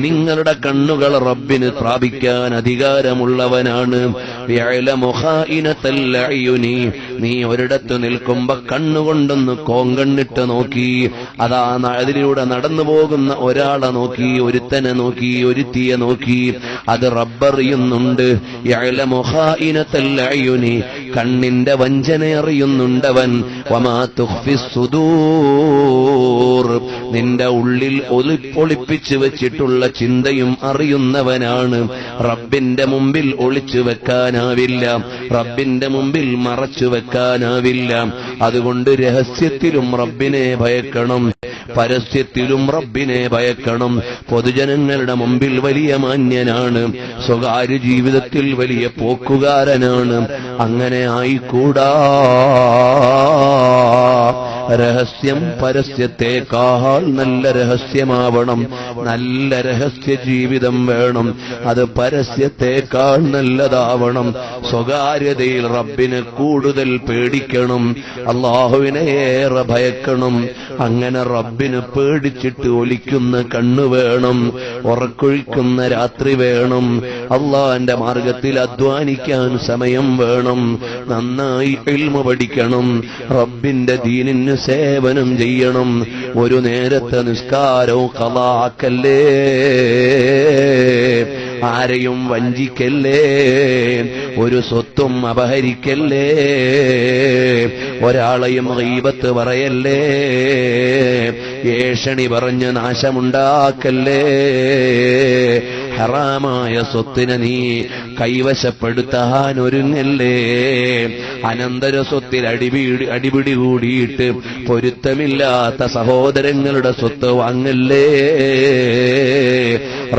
നിങ്ങളുടെ കണ്ണുകൾ റബ്ബിന് പ്രാപിക്കാൻ അധികാരമുള്ളവനാണ്. യഅലമു ഖായിനത്തൽ അയുനി, നീ ഒരിടത്ത് നിൽക്കുമ്പോ കണ്ണുകൊണ്ടൊന്ന് കോങ്കണ്ണിട്ട് നോക്കി, അതാ അതിലൂടെ നടന്നു പോകുന്ന ഒരാളെ നോക്കി, ഒരുത്തനെ നോക്കി, ഒരുത്തിയെ നോക്കി, അത് റബ്ബറിയുന്നുണ്ട്. യഅലമു ഖായിനത്തൽ അയുനി, കണ്ണിന്റെ വഞ്ചന അറിയുന്നുണ്ടവൻ. വമാ തുഖ്ഫിസ് സുദൂർ, നിന്റെ ഉള്ളിൽ ഒളിപ്പിച്ചു വെച്ചിട്ടുള്ള ചിന്തയും അറിയുന്നവനാണ്. റബ്ബിന്റെ മുമ്പിൽ ഒളിച്ചു വെക്കാനാവില്ല, റബ്ബിന്റെ മുമ്പിൽ മറച്ചു വെക്കാനാവില്ല. അതുകൊണ്ട് രഹസ്യത്തിലും റബ്ബിനെ ഭയക്കണം, പരസ്യത്തിലും റബ്ബിനെ ഭയക്കണം. പൊതുജനങ്ങളുടെ മുമ്പിൽ വലിയ മാന്യനാണ്, സ്വകാര്യ ജീവിതത്തിൽ വലിയ പോക്കുകാരനാണ്. അങ്ങനെ ആയിക്കൂടാ. രഹസ്യം പരസ്യത്തെക്കാൾ നല്ല രഹസ്യമാവണം, നല്ല രഹസ്യ ജീവിതം വേണം. അത് പരസ്യത്തെക്കാൾ നല്ലതാവണം. സ്വകാര്യതയിൽ റബ്ബിനെ കൂടുതൽ പേടിക്കണം, അല്ലാഹുവിനെ ഏറെ ഭയക്കണം. അങ്ങനെ റബ്ബിനെ പേടിച്ചിട്ട് ഒലിക്കുന്ന കണ്ണു വേണം, ഉറക്കൊഴിക്കുന്ന രാത്രി വേണം. അല്ലാഹുവിന്റെ മാർഗത്തിൽ അധ്വാനിക്കാൻ സമയം വേണം. നന്നായി ഇൽമു പഠിക്കണം, റബ്ബിന്റെ ദീനിന് സേവനം ചെയ്യണം. ഒരു നേരത്തെ നിസ്കാരവും ഖളാക്കല്ലേ, ആരെയും വഞ്ചിക്കല്ലേ, ഒരു സ്വത്തും അപഹരിക്കല്ലേ, ഒരാളെയും ഗീബത്ത് പറയല്ലേ, ഏഷണി പറഞ്ഞ് നാശമുണ്ടാക്കല്ലേ. ഹറാമായ സ്വത്തിനെ നീ കൈവശപ്പെടുത്താൻ ഒരുങ്ങല്ലേ. അനന്തര സ്വത്തിൽ അടിപിടി കൂടിയിട്ട് പൊരുത്തമില്ലാത്ത സഹോദരങ്ങളുടെ സ്വത്ത് വാങ്ങല്ലേ.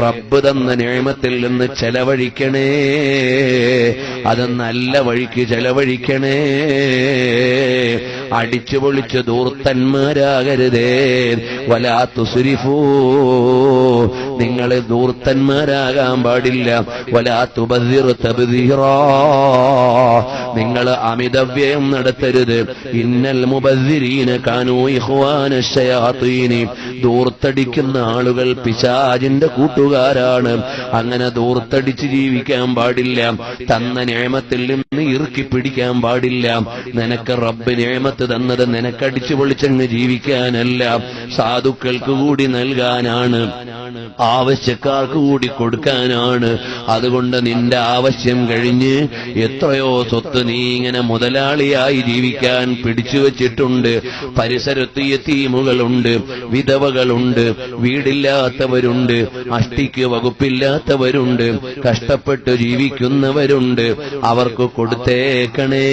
റബ്ബ് തന്ന നിഅമത്തിൽ നിന്ന് ചെലവഴിക്കണേ, അത് നല്ല വഴിക്ക് ചെലവഴിക്കണേ. അടിച്ചു പൊളിച്ച് ധൂർത്തന്മാരാകരുതേ. വലാ തുസ്രിഫൂ, നിങ്ങൾ ധൂർത്തന്മാരാകാൻ പാടില്ല. വലാ തുബസ്സിർ തബ്ദീറാ, നിങ്ങൾ അമിതവ്യയം നടത്തരുത്. ഇന്നൽ മുബസ്സിരീന കാനൂ ഇഖ്വാന ശയാത്തീൻ, ധൂർത്തടിക്കുന്ന ആളുകൾ പിശാചിന്റെ കൂട്ടുകാരാണ്. അങ്ങനെ ധൂർത്തടിച്ച് ജീവിക്കാൻ പാടില്ല. തന്ന നിഅമത്തിൽ നിന്ന് ഇറുക്കി പിടിക്കാൻ പാടില്ല. നിനക്ക് റബ്ബ് നിഅമത്ത് തന്നത് നിനക്കടിച്ചു പൊളിച്ചങ്ങ് ജീവിക്കാനല്ല, സാധുക്കൾക്ക് കൂടി നൽകാനാണ്, ആവശ്യക്കാർക്ക് കൂടി കൊടുക്കാനാണ്. അതുകൊണ്ട് നിന്റെ ആവശ്യം കഴിഞ്ഞ് എത്രയോ സ്വത്ത് നീ ഇങ്ങനെ മുതലാളിയായി ജീവിക്കാൻ പിടിച്ചു വച്ചിട്ടുണ്ട്. പരിസരത്ത് യതീമുകളുണ്ട്, വിധവകളുണ്ട്, വീടില്ലാത്തവരുണ്ട്, അഷ്ടിക്ക് വകുപ്പില്ലാത്തവരുണ്ട്, കഷ്ടപ്പെട്ട് ജീവിക്കുന്നവരുണ്ട്. അവർക്ക് കൊടുത്തേക്കണേ.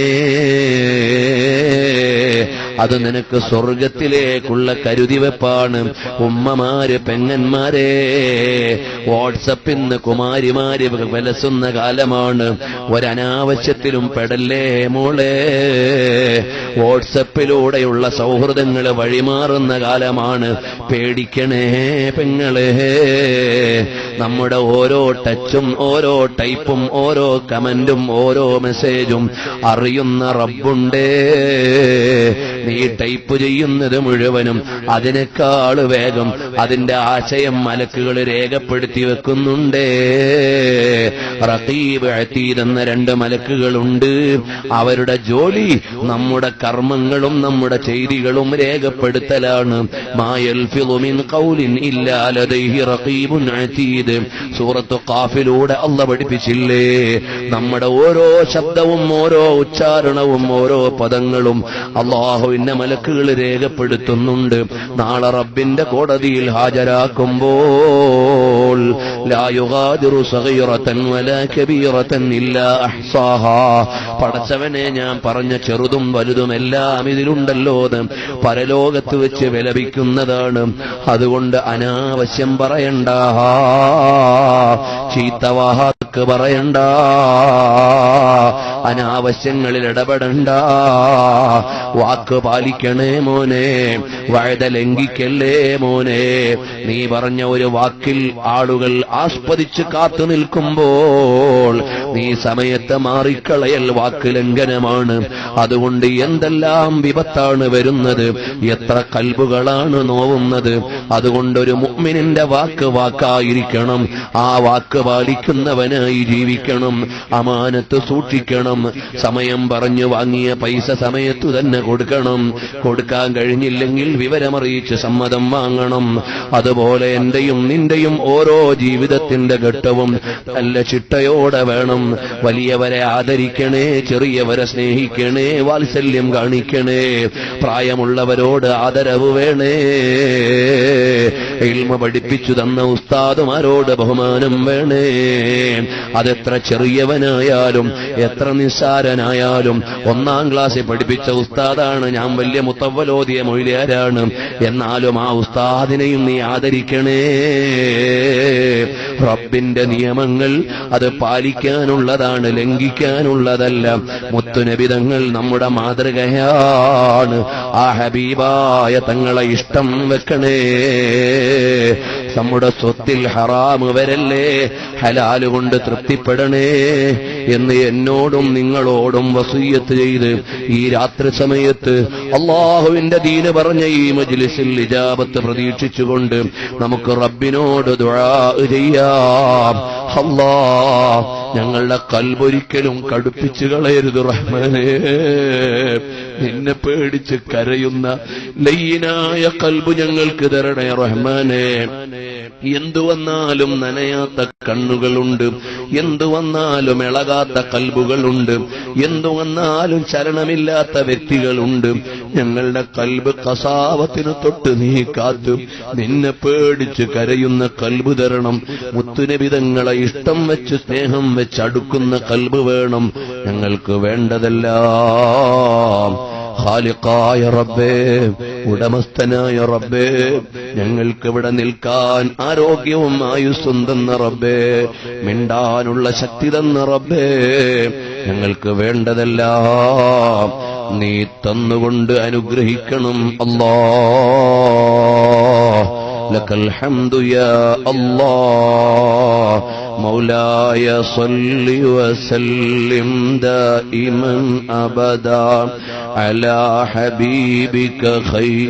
അത് നിനക്ക് സ്വർഗത്തിലേക്കുള്ള കരുതിവെപ്പാണ്. ഉമ്മമാര്, പെങ്ങന്മാരെ, വാട്സപ്പിൽ നിന്ന് കുമാരിമാര് വിലസുന്ന കാലമാണ്. ഒരനാവശ്യത്തിലും പെടല്ലേ മോളെ. വാട്സപ്പിലൂടെയുള്ള സൗഹൃദങ്ങൾ വഴിമാറുന്ന കാലമാണ്. പേടിക്കണേ പെങ്ങളെ. നമ്മുടെ ഓരോ ടച്ചും ഓരോ ടൈപ്പും ഓരോ കമന്റും ഓരോ മെസ്സേജും അറിയുന്ന റബ്ബുണ്ടേ. നീ ടൈപ്പ് ചെയ്യുന്നത് മുഴുവനും അതിനേക്കാൾ വേഗം അതിന്റെ ആശയം മലക്കുകൾ രേഖപ്പെടുത്തി വെക്കുന്നുണ്ടേ. റഖീബ്, അതീദ് എന്ന രണ്ട് മലക്കുകളുണ്ട്. അവരുടെ ജോലി നമ്മുടെ കർമ്മങ്ങളും നമ്മുടെ ചെയ്തികളും രേഖപ്പെടുത്തലാണ്. മാ യൽഫിളു മിൻ ഖൗലിൻ ഇല്ലാ ലദൈഹി റഖീബുൻ അതീദ്. സൂറത്ത് ഖാഫിലൂടെ അല്ലാഹു പഠിപ്പിച്ചില്ലേ, നമ്മുടെ ഓരോ ശബ്ദവും ഓരോ ഉച്ചാരണവും ഓരോ പദങ്ങളും അല്ലാഹുവിന്റെ മലക്കുകൾ രേഖപ്പെടുത്തുന്നുണ്ട്. നാളെ റബ്ബിന്റെ കോടതിയിൽ ഹാജരാക്കുമ്പോൾ ലാ യുഗാദിറു സഗീറതൻ വലാ കബീറതൻ ഇല്ലാ അഹ്സാഹാ. പടച്ചവനെ, ഞാൻ പറഞ്ഞ ചെറുതും വലുതും എല്ലാം ഇതിലുണ്ടല്ലോ എന്ന് പരലോകത്ത് വെച്ച് വിലപിക്കുന്നതാണ്. അതുകൊണ്ട് അനാവശ്യം പറയണ്ട, ചീത്തവാക്ക് പറയണ്ട, അനാവശ്യങ്ങളിൽ ഇടപെടണ്ട. വാക്ക് പാലിക്കണേ മോനെ, വഅദ ലംഘിക്കല്ലേ മോനെ. നീ പറഞ്ഞ ഒരു വാക്കിൽ ആളുകൾ ആസ്വദിച്ച് കാത്തു നിൽക്കുമ്പോൾ നീ സമയത്ത് മാറിക്കളയൽ വാക്ക് ലംഘനമാണ്. അതുകൊണ്ട് എന്തെല്ലാം വിപത്താണ് വരുന്നത്, എത്ര കൽബുകളാണ് നോവുന്നത്. അതുകൊണ്ടൊരു മുഅ്മിനിന്റെ വാക്ക് വാക്കായിരിക്കണം, ആ വാക്ക് പാലിക്കുന്നവനായി ജീവിക്കണം, അമാനത്ത് സൂക്ഷിക്കണം. സമയം പറഞ്ഞു വാങ്ങിയ പൈസ സമയത്തു തന്നെ കൊടുക്കണം, കൊടുക്കാൻ കഴിഞ്ഞില്ലെങ്കിൽ വിവരമറിയിച്ച് സമ്മതം വാങ്ങണം. അതുപോലെ എന്റെയും നിന്റെയും ഓരോ ജീവിതത്തിന്റെ ഘട്ടവും നല്ല ചിട്ടയോടെ വേണം. വലിയവരെ ആദരിക്കണേ, ചെറിയവരെ സ്നേഹിക്കണേ, വാത്സല്യം കാണിക്കണേ, പ്രായമുള്ളവരോട് ആദരവ് വേണേ. ഇൽമ പഠിപ്പിച്ചു തന്ന ഉസ്താദുമാരോട് ബഹുമാനം വേണേ. അതെത്ര ചെറിയവനായാലും എത്ര നിസ്സാരനായാലും, 1-ാം ക്ലാസ്സിൽ പഠിപ്പിച്ച ഉസ്താദാണ്, ഞാൻ വലിയ മുത്തവ്വലോദിയ മൊയ്ലിയാരാണ്, എന്നാലും ആ ഉസ്താദിനെയും നീ ആദരിക്കണേ. റബ്ബിന്റെ നിയമങ്ങൾ അത് പാലിക്കാനുള്ളതാണ്, ലംഘിക്കാനുള്ളതല്ല. മുത്തുനബി തങ്ങൾ നമ്മുടെ മാതൃകയാണ്. ആ ഹബീബായ തങ്ങളെ ഇഷ്ടം വെക്കണേ. നമ്മുടെ സ്വത്തിൽ ഹറാമ് വരല്ലേ, ഹലാല് കൊണ്ട് തൃപ്തിപ്പെടണേ എന്ന് എന്നോടും നിങ്ങളോടും വസിയ്യത്ത് ചെയ്ത് ഈ രാത്രി സമയത്ത് അല്ലാഹുവിന്റെ ദീന് പറഞ്ഞ ഈ മജ്ലിസിൽ ഇജാബത്ത് പ്രതീക്ഷിച്ചുകൊണ്ട് നമുക്ക് റബ്ബിനോട് ദുആ ചെയ്യാം. അല്ലാഹ്, ഞങ്ങളുടെ കൽബൊരിക്കലും കടുപ്പിച്ചു കളയരുത് റഹ്മാനേ. നിന്നെ പേടിച്ച് കരയുന്ന ലയ്യനായ കൽബ് ഞങ്ങൾക്ക് തരണേ റഹ്മാനേ. എന്തു വന്നാലും നനയാത്ത കണ്ണുകളുണ്ട്, എന്തു വന്നാലും ഇളകാത്ത കൽബുകളുണ്ട്, എന്തു വന്നാലും ചലനമില്ലാത്ത വ്യക്തികളുണ്ട്. ഞങ്ങളുടെ കൽബ് കസാവത്തിന് തൊട്ട് നീ കാത്തു നിന്നെ പേടിച്ച് കരയുന്ന കൽബ് തരണം. മുത്തുനബിതങ്ങളെ ഇഷ്ടം വെച്ച് സ്നേഹം വെച്ച് അടുക്കുന്ന കൽബ് വേണം ഞങ്ങൾക്ക് വേണ്ടതെല്ലാം. ഖാലിഖായ റബ്ബേ, ഉടമസ്ഥനായ റബ്ബേ, ഞങ്ങൾക്കിവിടെ നിൽക്കാൻ ആരോഗ്യവും ആയുസ്സും തന്ന റബ്ബേ, മിണ്ടാനുള്ള ശക്തി തന്ന റബ്ബേ, ഞങ്ങൾക്ക് വേണ്ടതെല്ലാം നീ തന്നുകൊണ്ട് അനുഗ്രഹിക്കണം അല്ലാഹ്. ലക്കൽ ഹംദു യാ അല്ലാഹ്. مولاي صل وسلم دائما أبدا على حبيبك خير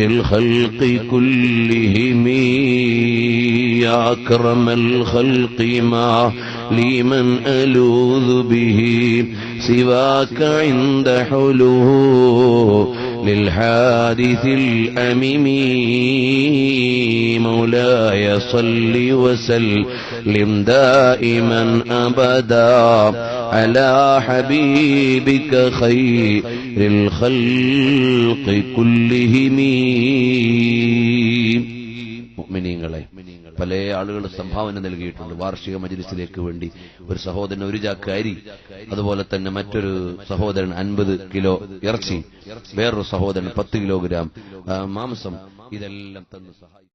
الخلق كلهم يا أكرم الخلق ما لي من ألوذ به سواك عند حلول للحادث الأمم مولاي صل وسلم دائما أبدا على حبيبك خير الخلق كلهم. മുഅ്മിനീങ്ങളെ, പല ആളുകൾ സംഭാവന നൽകിയിട്ടുണ്ട് വാർഷിക മജ്ലിസിലേക്ക് വേണ്ടി. ഒരു സഹോദരൻ 1 ചാക്ക് അരി, അതുപോലെ തന്നെ മറ്റൊരു സഹോദരൻ 50 കിലോ ഇറച്ചി, വേറൊരു സഹോദരൻ 10 കിലോഗ്രാം മാംസം, ഇതെല്ലാം തന്നു സഹായിക്കും.